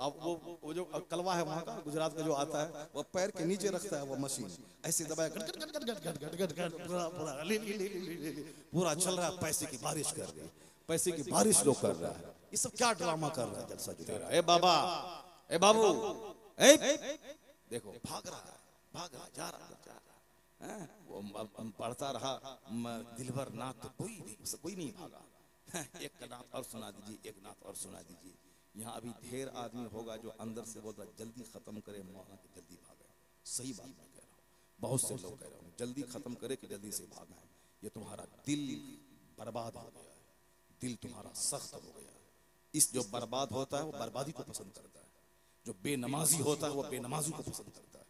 अब वो जो कलवा है वहाँ का, गुजरात का जो आता है, वो पैर के नीचे रखता है वो मशीन, ऐसे दबाया गट गट गट गट गट गट गट गट, पूरा पूरा पूरा चल रहा है, पैसे की बारिश कर रही है, पैसे की बारिश लोग कर रहा है। ये सब क्या ड्रामा कर रहा है जलसा जो तेरा। ए बाबा, ए बाबू, ए देखो भाग रहा है, भाग रहा, जा रहा है, वो पढ़ता रहा दिलबर नाथ, तो कोई नहीं भागा। एक नाथ और सुना दीजिए, एक नाथ और सुना दीजिए। यहाँ अभी ढेर आदमी होगा जो अंदर से बोलता जल्दी खत्म करे मौलाना कि जल्दी भागे। सही बात मैं कह रहा हूँ, बहुत से लोग कह रहे हैं जल्दी खत्म करे कि जल्दी से भागना है। ये तुम्हारा दिल बर्बाद हो गया है, दिल तुम्हारा सख्त हो गया है। इस जो बर्बाद होता है वो बर्बादी को पसंद करता है, जो बेनमाजी होता है वो बेनमाजी को पसंद करता है,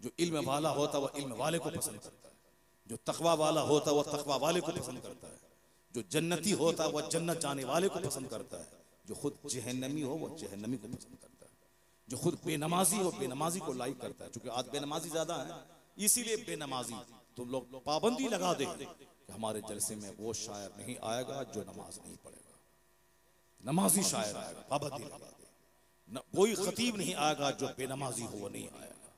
जो इल्म वाला होता है वो इल्म वाले को पसंद करता है, जो तकवा वाला होता है वो तकवा वाले को पसंद करता है, जो जन्नती होता है वो जन्नत जाने वाले को पसंद करता है, जो खुद जहन्नमी हो वो जहन्नमी को पसंद करता है, जो खुद बेनमाजी हो बेनमाजी को लाइक करता है। क्योंकि आज बेनमाजी ज्यादा है, इसीलिए बेनमाजी तुम लोग पाबंदी लगा दे कि हमारे जलसे में वो शायर नहीं आएगा जो नमाज नहीं पढ़ेगा, नमाजी शायर आएगा, पाबंदी लगा दे। कोई खतीब नहीं आएगा जो बेनमाजी हो वो नहीं आएगा,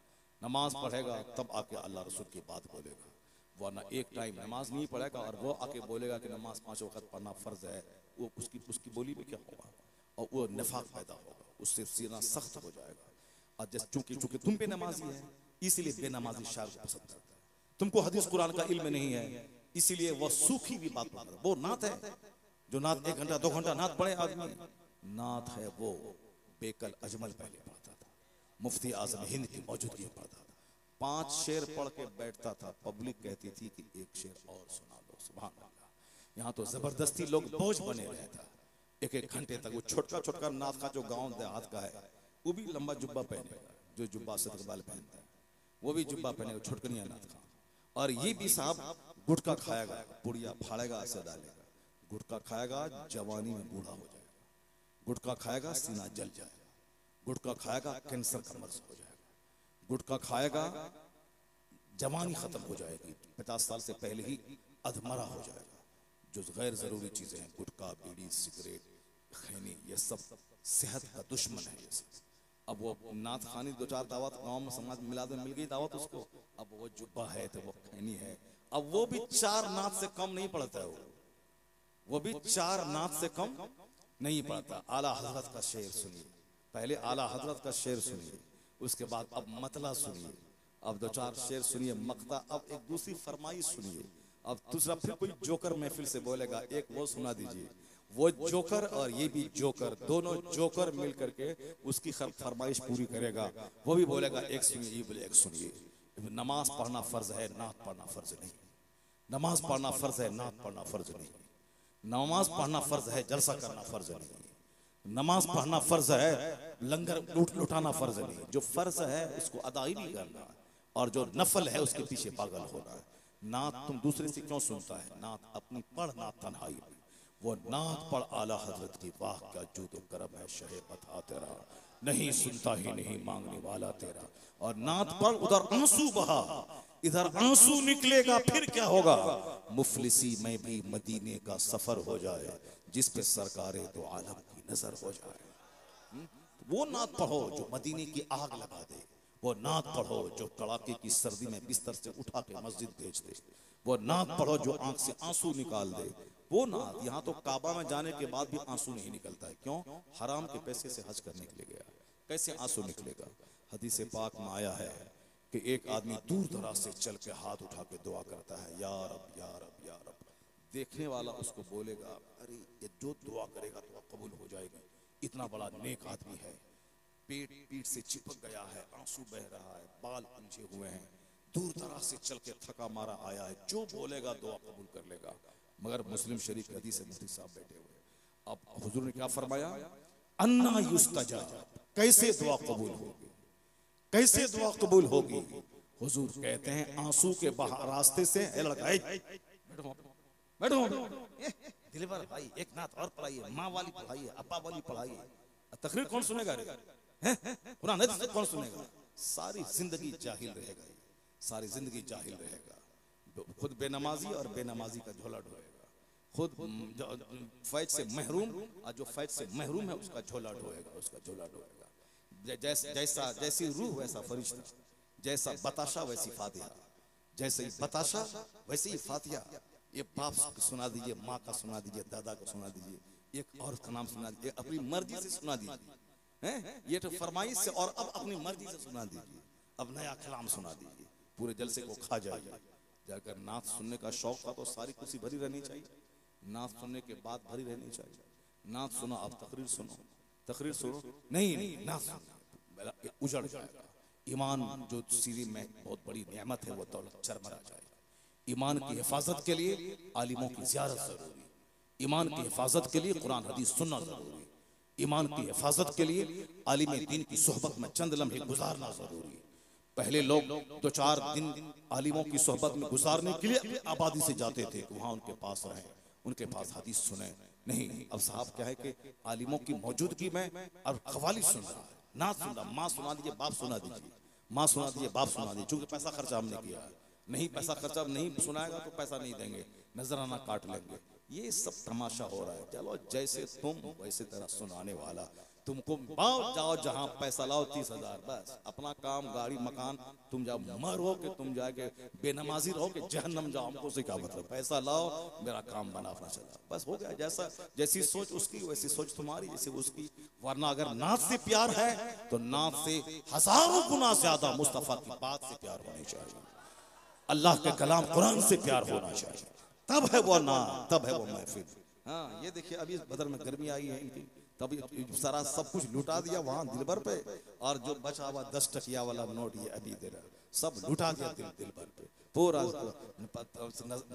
नमाज पढ़ेगा तब आके अल्लाह रसूल की बात बोलेगा, वरना एक टाइम नमाज नहीं पढ़ेगा और वो आके बोलेगा कि नमाज 5 वक्त पढ़ना फर्ज है, वो उसकी बोली में क्या होगा, और वो निफाक पैदा होगा, उससे सीना सख्त हो जाएगा। और जैसे चूंकि तुम बेनमाजी है इसीलिए बेनमाजी शायर को पसंद करता है, तुमको हदीस कुरान का इल्म नहीं है इसीलिए वो सूखी भी बात पढ़ता है। वो नात है जो नात 1 घंटा 2 घंटा नात पढ़े आदमी, नात है वो बेकल अजमल पहले पढ़ता था, मुफ्ती आजम हिंद की मौजूदगी में पढ़ता था, 5 शेर पढ़ के बैठता था, पब्लिक कहती थी कि 1 शेर और सुना दो, सुभान अल्लाह। यहाँ तो जबरदस्ती लोग बोझ बने रहता, 1-1 घंटे तक। वो छोटका छोटका नाथ का जो गांव देहात का है वो भी लंबा जुब्बा पहनेगा, जो जुब्बा सदकबाल पहनता है वो भी जुब्बा पहनेगा, छोटकनिया नाथ का। और ये भी साहब गुटखा खाएगा, पुड़िया फाड़ेगा, ऐसे डालेगा, गुटखा खाएगा जवानी में बूढ़ा हो जाएगा, गुटखा खाएगा सीना जल जाएगा, गुटखा खाएगा कैंसर का मर्ज हो जाएगा, गुटखा खाएगा जवानी खत्म हो जाएगी, 50 साल से पहले ही अधमरा हो जाएगा। जो गैर जरूरी चीजें हैं, गुटखा, बीड़ी, सिगरेट, खैनी, ये सब सेहत का दुश्मन है ये सब। अब वो नाथ खानी 2-4 दावत गांव में समाज में मिला दे, मिल गई दावत उसको, अब वो जुब्बा है तो वो खैनी है, अब वो भी 4 नाथ से कम नहीं पड़ता है, वो भी 4 नाथ से कम नहीं पड़ता। आला हजरत का शेर सुनिए, पहले आला हजरत का शेर सुनिए, उसके बाद अब मतला सुनिए, अब 2-4 शेर सुनिए मक्ता, अब एक दूसरी फरमाइश सुनिए, अब दूसरा फिर कोई जोकर महफिल से बोलेगा, एक वो सुना दीजिए। वो जोकर और ये भी जोकर, दोनों जोकर मिल करके उसकी फरमाइश पूरी करेगा, वो भी बोलेगा एक सुनिए, ये बोले एक सुनिए। नमाज पढ़ना फर्ज है, नात पढ़ना फर्ज नहीं, नमाज पढ़ना फर्ज है, नात पढ़ना फर्ज नहीं, नमाज पढ़ना फर्ज है, जलसा करना फर्ज नहीं, नमाज पढ़ना फर्ज है, लंगर लुटाना फर्ज नहीं, जो फर्ज है उसको अदा ही नहीं करना, और जो नफल है उसके पीछे पागल होना है। नात तुम दूसरे से क्यों सुनता है, नात अपनी पढ़, नात तन्हाई में, वो नात पढ़ आला हजरत की, वाह क्या जूदो करम है शहे बता तेरा, नहीं सुनता ही नहीं मांगने वाला तेरा। और नात पढ़, उधर आंसू बहा, इधर आंसू निकलेगा, फिर क्या होगा, मुफलिसी में भी मदीने का सफर हो जाए, जिस पे सरकारे तो आलम की नजर हो जाए। वो नात पढ़ो जो मदीने की आग लगा दे, वो नात पढ़ो जो कड़ाके की सर्दी में बिस्तर से उठा के मस्जिद भेज दे, वो नात पढ़ो जो आंख से आंसू निकाल दे, वो नात। यहाँ तो काबा में जाने के बाद भी आंसू नहीं निकलता है, क्यों, हराम के पैसे से हज करने के लिए गया, कैसे आंसू निकलेगा। हदीस पाक में आया है कि एक आदमी दूर दराज से चल के हाथ उठा के दुआ करता है, या रब या रब या रब, देखने वाला उसको बोलेगा, अरे ये जो दुआ करेगा दुआ कबूल हो जाएगी, इतना बड़ा नेक आदमी है, पीठ से चिपक गया है, आंसू बह रहा है, बाल पूंझे हुए हैं, दूर दराज से चल के थका मारा आया है, जो बोलेगा दुआ कबूल कर लेगा। मगर मुस्लिम शरीफ की हदीस है, मुफ्ती साहब बैठे हुए, अब हुजूर ने क्या फरमाया, अन्ना युस्तजाब, कैसे दुआ कबूल होगी, कैसे दुआ कबूल होगी। हुजूर कहते हैं आंसू के रास्ते से, लड़का बैठो बैठो, दिलबर भाई एक नात और पढ़ाइए, माँ वाली पढ़ाइए, अब्बा वाली पढ़ाइए, तकरीर कौन सुनेगा रे, कुरान हदीस कौन सुनेगा, सारी जिंदगी जाहिल रहेगा, सारी जिंदगी जाहिल रहेगा, खुद बेनमाजी और बेनमाजी का झोला ढोएगा, खुद फैज से महरूम और जो फैज से महरूम है उसका झोला ढोएगा, उसका झोला ढोएगा। जैसी रूह वैसा फरिश्ता, जैसा बताशा वैसी फातिहा, जैसे ही बताशा वैसे ही फातिहा। ये बाप को सुना दीजिए, माँ का सुना दीजिए, दादा को सुना दीजिए, एक औरत का नाम सुना दीजिए, अपनी मर्जी से सुना दीजिए, हैं? ये तो फरमाइश से, और अब अपनी मर्जी से सुना दीजिए, अब नया कलाम सुना दीजिए, पूरे जलसे को खा जाइए। अगर नात सुनने का शौक था तो सारी कुर्सी भरी रहनी चाहिए, नात सुनने के बाद भरी रहनी चाहिए। नात सुनो, अब तकरीर सुनो, तकरीर सुनो, नहीं नात सुनो, उजड़ जाएगा ईमान। जो सीरी में बहुत बड़ी नेमत है वो दौलत चरमरा जाएगा। ईमान की हिफाजत के लिए आलिमों की ज़ियारत जरूरी, ईमान की हिफाजत के लिए कुरान हदीस सुनना जरूरी, ईमान की हिफाजत के लिए आलिम दीन की सोहबत में चंद लम्हे गुजारना जरूरी। पहले लोग 2-4 दिन आलिमों की सोहबत में गुजारने के लिए आबादी से जाते थे कि वहां उनके पास रहें, उनके पास हदीस सुने। नहीं, अब साहब क्या है कि आलिमों की मौजूदगी में अब कवाली सुन रहा है, ना सुन रहा, माँ सुना दीजिए, बाप सुना दीजिए, माँ सुना दीजिए, बाप सुना दीजिए, चूंकि पैसा खर्चा हमने किया है। नहीं पैसा खर्चा नहीं सुनाएगा तो पैसा नहीं देंगे, नजराना काट लेंगे। ये सब तमाशा हो रहा है। चलो जैसे तुम वैसे तरह सुनाने वाला, तुमको जाओ जहां पैसा लाओ 30,000, बस अपना काम, गाड़ी, मकान, तुम जाओ, मरो कि तुम जाके बेनमाजी रहो कि जहन्नम जाओ, हमको से क्या मतलब, पैसा लाओ, मेरा काम बना, अपना चला, बस हो गया। जैसी सोच उसकी वैसी सोच तुम्हारी, जैसे उसकी। वरना अगर नात से प्यार है तो नात से हजारों गुना ज्यादा मुस्तफा की बात से प्यार होनी चाहिए, अल्लाह के कलाम कुरान से प्यार होना चाहिए, तब है वो नात, तब है वो महफिल। हाँ, ये देखिए अभी बदर में गर्मी आई है इनकी, तब सारा सब कुछ लुटा दिया वहां दिलबर पे, और जो बचा हुआ 10 टकिया वाला नोट ये अभी दे रहा, सब लुटा दिया दिलबर पे पूरा।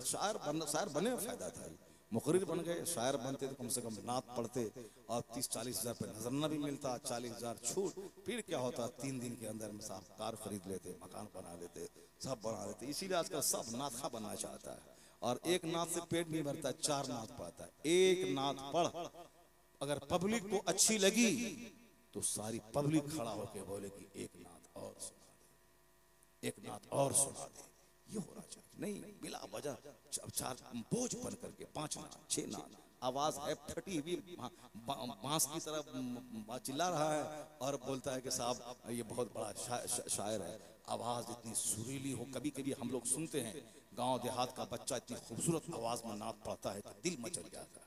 शायर बने में फायदा था, मुकर्रिर बन गए, शायर बनते तो कम से कम नात पढ़ते और 30-40 हजार पे नजराना भी मिलता, 40 हजार छूट। फिर क्या होता, 3 दिन के अंदर में साहब कार खरीद लेते, मकान बना लेते, सब बना लेते। इसीलिए आजकल सब नात खा बनना चाहता है, और एक नात से पेट नहीं भरता, 4 नात पढ़ता है। एक नात पढ़, अगर पब्लिक को अच्छी लगी तो सारी पब्लिक खड़ा होकर बोले कि एक नात और सुना दे, एक नात और सुना दे। ये होना चाहिए, नहीं बिला वजह 4 बोझ बन करके 5 नात 6 नात, आवाज है फटी हुई, बांस की तरह चिल्ला रहा है और बोलता है कि साहब ये बहुत बड़ा शायर है, आवाज इतनी सुरीली हो। कभी कभी हम लोग सुनते हैं गांव देहात का बच्चा इतनी खूबसूरत आवाज में नात पढ़ता है तो दिल मचल जाता है,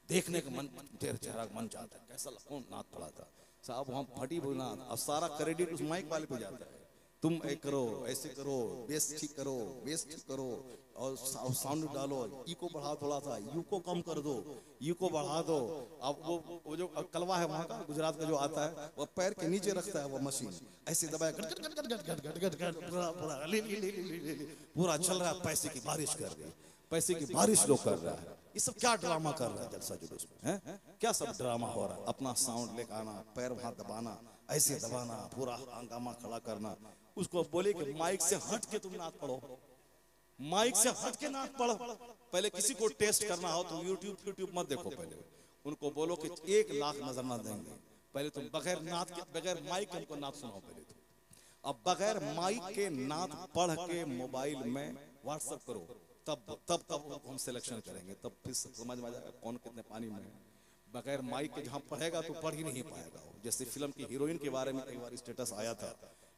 देखने का मन, चेहरा मन जाता है, कैसा कौन नात पढ़ा था साहब, वहां फटी हुई नात। अब सारा क्रेडिट उस माइक वाले पे जाता है, तुम करो, ऐसे करो, बेस ठीक करो, बेस ठीक करो, और साउंड डालो, ई को बढ़ा, थोड़ा सा यू को कम कर दो, यू को बढ़ा दो। अब वो जो कलवा है वहाँ का, गुजरात का जो आता है, वो पैर के नीचे रखता है वो मशीन, ऐसे दबाया गट गट गट गट गट गट गट गट पूरा चल रहा है, पैसे की बारिश कर रही है, पैसे की बारिश लोग कर रहा है। ये सब क्या ड्रामा कर रहा है जलसा जुलूस में, हैं? क्या सब ड्रामा हो रहा है? अपना साउंड लेकर आना, पैर वहां दबाना, ऐसे दबाना, पूरा हंगामा खड़ा करना। उसको बोले कि माइक से हट के तुम नात पढ़ो, माइक से हट के नात पढ़ो। पहले किसी को टेस्ट करना हो तो यूट्यूब मत देखो, पहले उनको बोलो कि 1 लाख नजराना देंगे, पहले तुम बगैर नात के, बगैर माइक के हमको नात सुनाओ पहले तो। अब बगैर माइक के नात पढ़ के मोबाइल में व्हाट्सएप करो, तब हम सिलेक्शन करेंगे, तब फिर समझ में आ जाएगा कौन कितने पानी में है। बगैर माइक के जहाँ पढ़ेगा तो पढ़ ही नहीं पाएगा। जैसे फिल्म की हीरोइन के बारे में एक बार स्टेटस आया था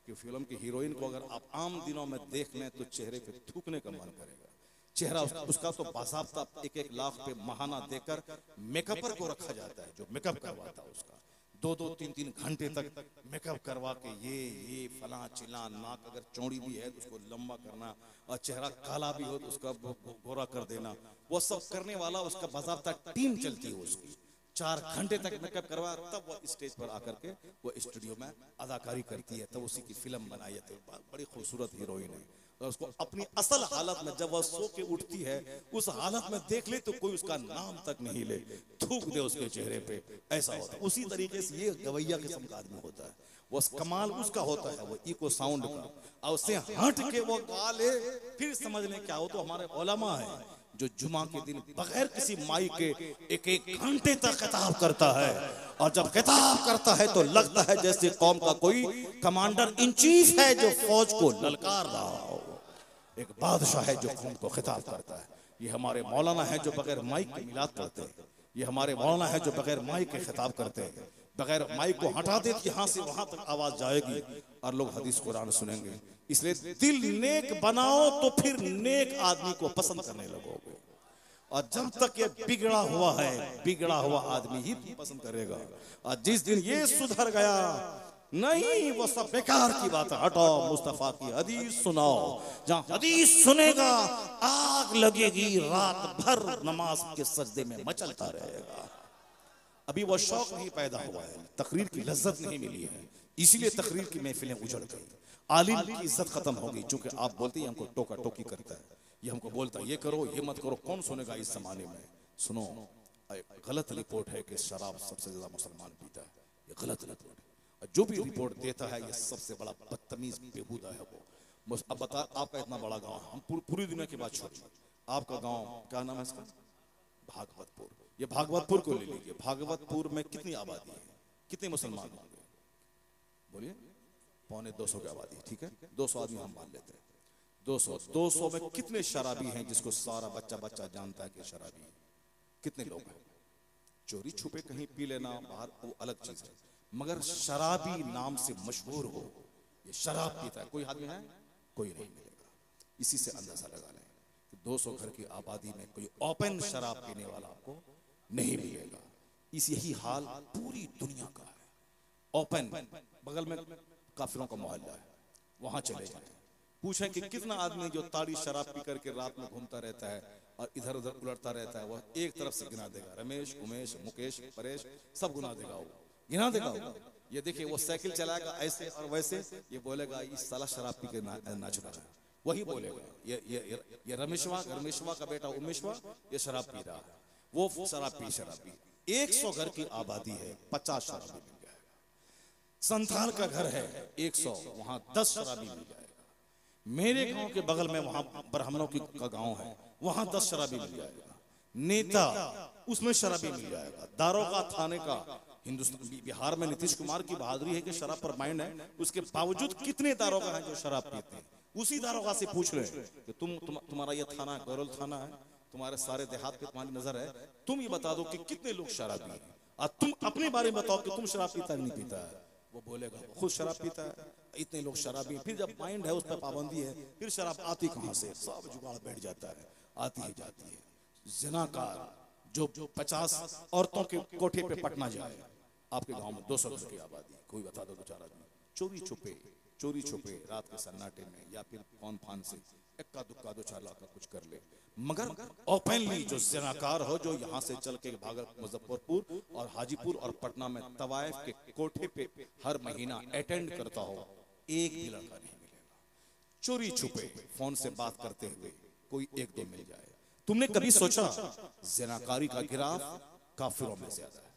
कि फिल्म की हीरोइन को अगर आप आम दिनों में देख लें तो चेहरे पे थूकने का मन करेगा। चेहरा उसका तो बासाब्ता 1-1 लाख पे महाना देकर मेकअपर को रखा जाता है, जो मेकअप करवाता है उसका 2-2, 3-3 घंटे तक मेकअप करवा के ये फला चिला, नाक अगर चौड़ी भी है तो उसको लंबा करना, और चेहरा काला भी हो तो उसका गोरा कर देना। वो सब करने वाला उसका बाज़ाब्ता टीम चलती है उसकी, 4 घंटे तक मेकअप करवा, तब वो स्टेज पर आकर के वो स्टूडियो में अदाकारी करती है, तब उसी की फिल्म बनाई है। तो बड़ी खूबसूरत हीरोइन है, और उसको अपनी असल हालत में जब वह सो के उठती है उस हालत में देख ले तो कोई उसका नाम तक नहीं ले, थूक दे उसके चेहरे पे, ऐसा होता है। उसी तरीके से ये गवैया किस्म का आदमी होता है, वो कमाल उसका होता है, वो इको साउंड का, और उससे हट के वो गा ले, फिर समझ लें क्या हो। तो हमारे उलमा है जो जुमा के दिन बगैर किसी माई के 1-1 घंटे तक खिताब करता है, और जब खिताब करता है तो लगता है जैसे कौम का कोई कमांडर इन चीफ है जो फौज को ललकार रहा हो, एक बादशाह है जो कौम को खिताब करता है। ये हमारे मौलाना है जो बगैर माइक के मिलाद करते हैं, ये हमारे मौलाना है जो बगैर माइक के खिताब करते हैं, बगैर माइक को हटा दे यहाँ से वहां तक आवाज जाएगी और लोग हदीस कुरान सुनेंगे। इसलिए दिल नेक बनाओ तो फिर नेक आदमी को पसंद करने लगोगे, और जब तक ये बिगड़ा हुआ है, बिगड़ा हुआ आदमी ही पसंद करेगा। और जिस दिन ये सुधर गया, नहीं वो सब बेकार की बात है, हटाओ मुस्तफा की हदीस सुनाओ। जहां हदीस सुनेगा आग लगेगी, रात भर नमाज के सजदे में मचलता रहेगा। अभी वो शौक नहीं पैदा हुआ है, तकरीर की लज्जत नहीं मिली है, इसीलिए तकरीर की महफिलें उजड़ गई। आलिम की इज्जत खत्म होगी, चूंकि आप बोलते हैं हमको टोका टोकी करता है, ये हमको बोलता है ये करो ये मत करो, कौन सुनेगा इस जमाने में। सुनो, गलत रिपोर्ट है कि शराब सबसे ज्यादा मुसलमान पीता है, ये गलत रिपोर्ट है। जो भी रिपोर्ट देता है ये सबसे बड़ा बदतमीज बेहुदा है वो। अब बता, आपका इतना बड़ा गांव, हम पूरी दुनिया की बात छोड़िए, आपका गांव क्या नाम है इसका? भागवतपुर। ये भागवतपुर को ले लीजिए, भागवतपुर में कितनी आबादी है, कितने मुसलमान होंगे? बोलिए, 250 की आबादी, ठीक है, 200 आदमी हम मान लेते हैं। 200 में कितने शराबी हैं जिसको सारा बच्चा बच्चा जानता है कि शराबी है? कितने लोग हैं? चोरी छुपे कहीं पी लेना बाहर वो अलग चीज है, मगर शराबी नाम से मशहूर हो, ये शराब पीता है, कोई आदमी है? कोई नहीं मिलेगा। इसी से अंदाजा लगा लें कि 200 घर की आबादी में कोई ओपन शराब पीने वाला आपको नहीं मिलेगा। इस यही हाल पूरी दुनिया का है। ओपन, बगल में काफिरों का मोहल्ला है, वहां चले जाए, पूछें कि कितना आदमी जो ताड़ी शराब पी करके रात में घूमता रहता है और इधर उधर उलटता रहता है, वह एक तरफ से गिना देगा, रमेश, उमेश, मुकेश, परेश, सब गुना देगा, वो गिना देगा। ये देखिए वो साइकिल चलाएगा ऐसे और वैसे, ये बोलेगा इस साला शराब पी के नाच रहा है, वही बोलेगा ये रमेशवा का बेटा उमेशवा ये शराब पी रहा है, वो शराब पी। 100 घर की आबादी है, 50 शराबी मिल जाएगा। संथाल का घर है 100, वहां 10 शराबी मिल जाएगा। मेरे गांव के बगल में वहां ब्राह्मणों का गांव है, वहां 10 शराबी मिल जाएगा। नेता, उसमें शराबी मिल जाएगा। दारोगा थाने का, हिंदुस्तान बिहार में नीतीश कुमार की बहादुरी है कि शराब पर माइंड है, उसके बावजूद कितने दारोगा हैं जो शराब पीते हैं। उसी दारोगा से पूछ ले कि तुम्हारा ये थाना गौरल थाना है, तुम्हारे सारे देहात पे तुम्हारी नजर है, तुम ये बता दो कि कितने लोग शराबी हैं, और तुम अपने बारे में बताओ कि तुम शराब पीता नहीं पीता है। वो बोलेगा खुद शराब पीता है, इतने लोग शराबी। फिर जब माइंड है उस पर पाबंदी है, फिर शराब आती कहां से? सब जुगाड़ बैठ जाता है, आती ही जाती है। जिनाकार जो 50 औरतों के कोठे पे पटना जाए, आपके गांव में 200 घर की आबादी, कोई बता दो 2-4 आदमी चोरी छुपे रात के सन्नाटे में या फिर कौन फान से इक्का दुक्का 2-4 लाख का कुछ कर ले, मगर ओपनली जो जिनाकार हो, जो यहाँ से चल के भागलपुर, मुजफ्फरपुर और हाजीपुर और पटना में तवाइफ के कोठे पे हर महीना अटेंड करता हो, एक भी लड़का नहीं मिलेगा। चोरी छुपे फोन से बात करते हुए कोई 1-2 मिल जाए। तुमने कभी सोचा जिनाकारी का गिराफ काफिरों में ज्यादा है,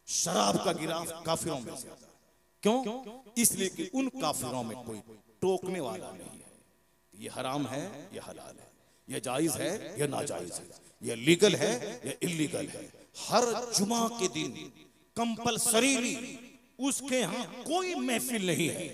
शराब का गिराफ काफिरों में ज्यादा है। क्यों? इसलिए कि उन काफिरों में कोई टोकने वाला नहीं है, ये हराम है ये हलाल है, ये जायज है ये नाजायज है, ये लीगल है ये इलीगल है। हर जुमा के दिन कंपलसरी उसके यहाँ कोई महफिल नहीं है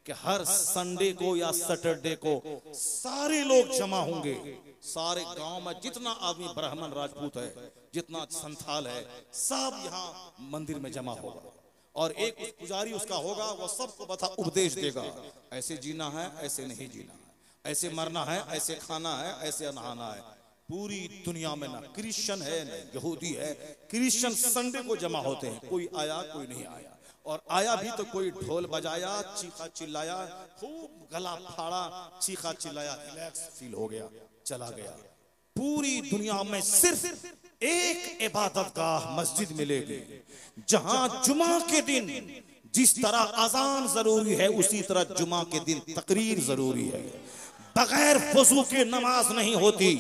कि हर संडे को या सैटरडे को सारे लोग जमा होंगे। सारे गांव में जितना आदमी ब्राह्मण राजपूत है, जितना संथाल है, सब यहाँ मंदिर में जमा होगा, और एक पुजारी उसका होगा, वो सबको बता उपदेश देगा, ऐसे जीना है ऐसे नहीं जीना है, ऐसे मरना है ऐसे खाना है ऐसे नहाना है। पूरी दुनिया में ना क्रिश्चियन है ना यहूदी है, क्रिश्चियन संडे को जमा होते हैं, कोई आया कोई नहीं आया, और आया भी तो कोई ढोल बजाया, चीखा चिल्लाया, खूब गला फाड़ा, चीखा चिल्लाया, रिलैक्स फील हो गया, चला गया। पूरी दुनिया में सिर्फ एक इबादत गाह मस्जिद मिलेगी जहां जुमा के दिन जिस तरह अजान जरूरी है उसी तरह जुमा के दिन तकरीर जरूरी है। बगैर वजू के नमाज नहीं होती,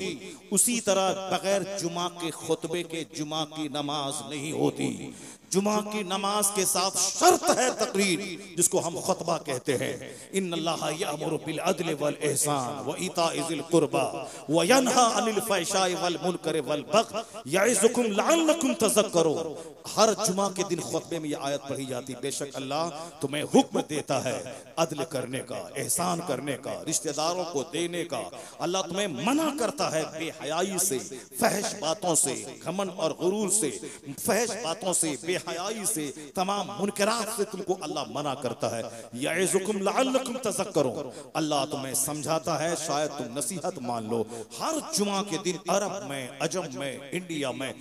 उसी तरह बगैर जुमा के खुतबे के जुमा की नमाज नहीं होती। जुमा की नमाज के साथ शर्त है तकरीर, जिसको हम खुतबा कहते हैं। इन्नल्लाह यअमुरु बिल अदल वल इहसान व इताइ ज़िल कुर्बा व यनहा अनिल फ़हशाइ वल मुनकर वल बग़य यइज़ुकुम लअल्लकुम तज़क्करून। हर जुमा के दिन खुतबे में यह आयत पढ़ी जाती, बेशक अल्लाह तुम्हें हुक्म देता है अदल करने का, एहसान करने का, रिश्तेदारों को देने का। अल्लाह तुम्हें मना करता है बेहयाई से, फहश बातों से, घमंड और गुरूर से, फहश बातों से, बेहयाई से, तमाम मुनकरात से तुमको अल्लाह मना करता है। यइज़ुकुम लअल्लकुम तज़क्करून, अल्लाह तुम्हें समझाता है शायद तुम नसीहत मान लो। हर जुमा के दिन अरब में, अजम में, इंडिया में,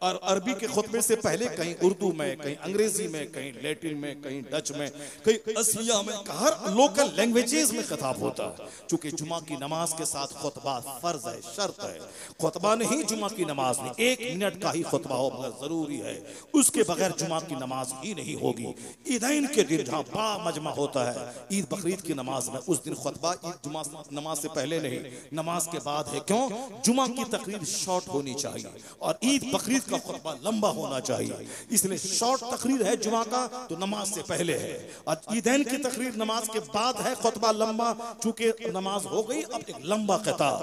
अरबी के खुतबे से पहले कहीं उर्दू में, कहीं अंग्रेजी में, कहीं लैटिन में, कहीं डच में, कहीं असमिया में, हर लोकल लैंग्वेजेस में खिताब होता है। चूंकि जुमा की नमाज के साथ खुतबा फर्ज है, शर्त है। खुतबा नहीं, जुमा की नमाज नहीं, 1 मिनट का ही खुतबा हो मगर जरूरी है, उसके बगैर जुमा की नमाज ही नहीं होगी। ईदैन के दिन जहाँ बड़ा मजमा होता है, ईद बकरीद की नमाज में, उस दिन खुतबा ईद जुमा नमाज से पहले नहीं, नमाज के बाद है। क्यों? जुमा की तकरीर शॉर्ट होनी चाहिए और ईद बकरीद का खुतबा लंबा होना चाहिए, इसलिए शॉर्ट तकरीर है जुमा का तो नमाज से पहले है, और ईदैन की तकरीर नमाज के बाद है, खुतबा लंबा। चूंकि नमाज हो गई, अब एक लंबा खिताब,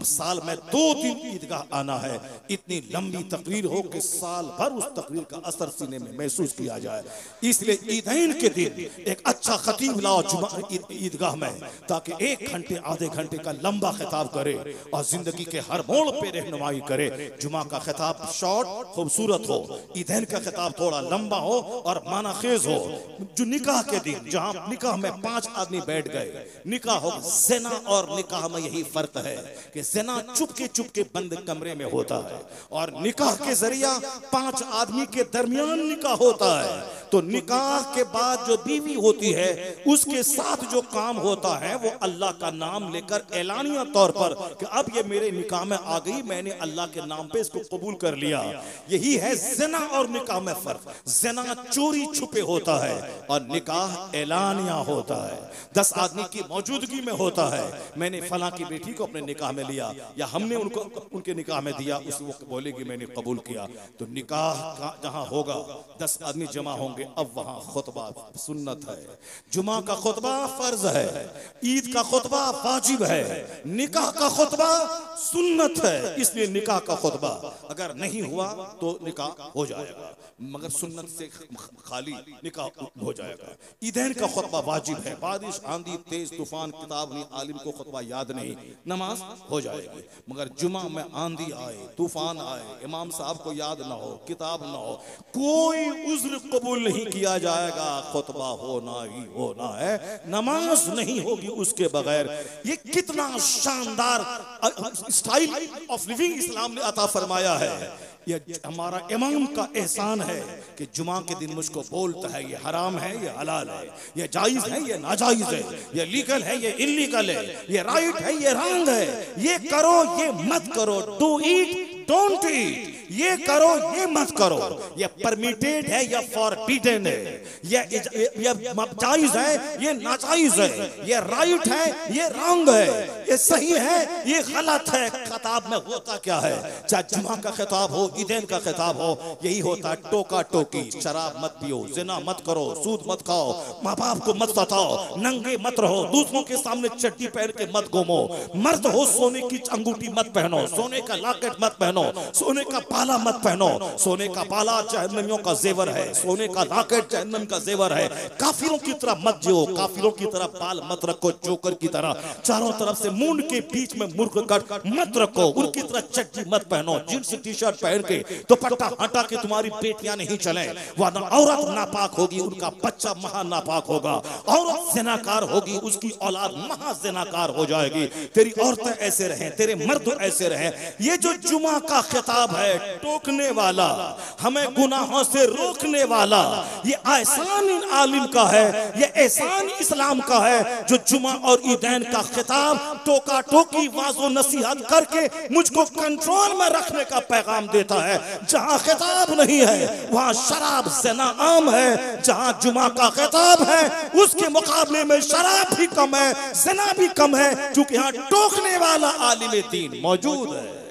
साल में 2 दिन ईदगाह आना है, इतनी लंबी तकरीर हो कि साल भर उस तकरीर का असर सीने में महसूस किया जाए। इसलिए ईदैन के दिन एक अच्छा खतीब लाओ जुमा ईदगाह में, ताकि 1 घंटे आधे घंटे का लंबा खिताब करे और जिंदगी के हर मोड़ पे रहनुमाई करे। जुमा का खिताब शॉर्ट खूबसूरत हो, ईदैन का खिताब थोड़ा लंबा हो और मानाखेज हो। जो निकाह के दिन, जहां निकाह में 5 आदमी बैठ गए, निकाह हो, ज़िना और निकाह में यही फर्क है कि ज़िना चुपके चुपके बंद कमरे में होता है और निकाह के जरिया 5 आदमी के दरमियान निकाह होता है। तो निकाह के बाद जो बीवी होती है उसके साथ जो काम होता है वो अल्लाह का नाम लेकर ऐलानिया तौर पर कि अब ये मेरे निकाह में आ गई, मैंने अल्लाह के नाम पे इसको कबूल कर लिया। यही है ज़िना और निकाह में फर्क। ज़िना चोरी छुपे होता है और निकाह ऐलानिया होता है, 10 आदमी की मौजूदगी में होता है। मैंने फला की बेटी को अपने निकाह में लिया या हमने उनको उनके निकाह में दिया, उस वक्त बोलेगी मैंने कबूल किया। तो निकाह जहां होगा 10 आदमी जमा होंगे, अब वहां खुतबा सुन्नत है, जुमा का खुतबा फर्ज है, ईद का खुतबा वाजिब है, निकाह का खुतबा सुन्नत है। इसलिए निकाह का खुतबा अगर नहीं हुआ तो निकाह हो जाएगा, मगर सुन्नत से खाली निकाह हो जाएगा। ईदैन का खुतबा वाजिब है, बारिश, आंधी, तेज तूफान, किताब नहीं, आलिम को खुतबा याद नहीं, नमाज हो जाएगी। मगर जुमा में आंधी आए, तूफान आए, इमाम साहब को याद ना हो, किताब ना हो, कोई उज्र कबूल नहीं किया जाएगा, खुतबा होना ही होना है, नमाज नहीं होगी उसके बगैर। ये कितना शानदार स्टाइल ऑफ लिविंग इस्लाम ने अता फरमाया है। ये हमारा इमाम का एहसान है कि जुमा के दिन मुझको बोलता है ये हराम है, ये हलाल है, ये जायज है, ये नाजायज है, ये लीगल है, ये इल्लीगल है, ये राइट है, ये रॉन्ग है, ये करो, ये मत करो, डू इट, डोंट ईट, ये करो, ये मत करो, ये परमिटेड है या फॉरबिडन है, ये जायज है, ये नाजायज है, ये राइट है, ये रॉन्ग है, ये सही है, ये गलत है। खिताब में होता क्या है? चाहे जुमा का खिताब हो, ईदैन का खिताब हो, यही होता है टोका टोकी, शराब मत पियो, जिना मत करो, सूद मत खाओ, माँ बाप को मत सताओ, नंगे मत रहो, दूसरों के सामने चड्डी पहन के मत घूमो, मर्द हो सोने की अंगूठी मत पहनो, सोने का लॉकेट मत पहनो, सोने का पाला मत पहनो, सोने का पाला जहन्नमियों का जेवर है, सोने का लॉकेट जहन्नम का जेवर है। काफिरों की तरह मत जियो, काफिरों की तरह बाल मत रखो, जोकर की तरह चारों तरफ से मूंड के बीच में मुर्ग कट मत रखो, उनकी तरह चड्डी मत पहनो, जींस टी शर्ट पहन के दुपट्टा हटा के तुम्हारी बेटियां नहीं चले, वरना औरत नापाक होगी, उनका बच्चा महा नापाक होगा, औरत ज़िनाकार होगी, उसकी औलाद महा ज़िनाकार हो जाएगी। तेरी औरतें ऐसे रहें, तेरे मर्द ऐसे रहें। ये जो जुमा का खिताब है, टोकने वाला, हमें गुनाहों से रोकने वाला, ये एहसान इन आलिम का है, ये एहसान इस्लाम का है जो जुमा और ईदैन का खिताब टोका टोकी वाज़ो नसीहत करके मुझको कंट्रोल में रखने का पैगाम देता है। जहां खिताब नहीं है वहां शराब ज़िना आम है, जहां जुमा का खिताब है उसके मुकाबले में शराब भी कम है, ज़िना भी कम है, क्योंकि यहाँ टोकने वाला आलिम दीन मौजूद है।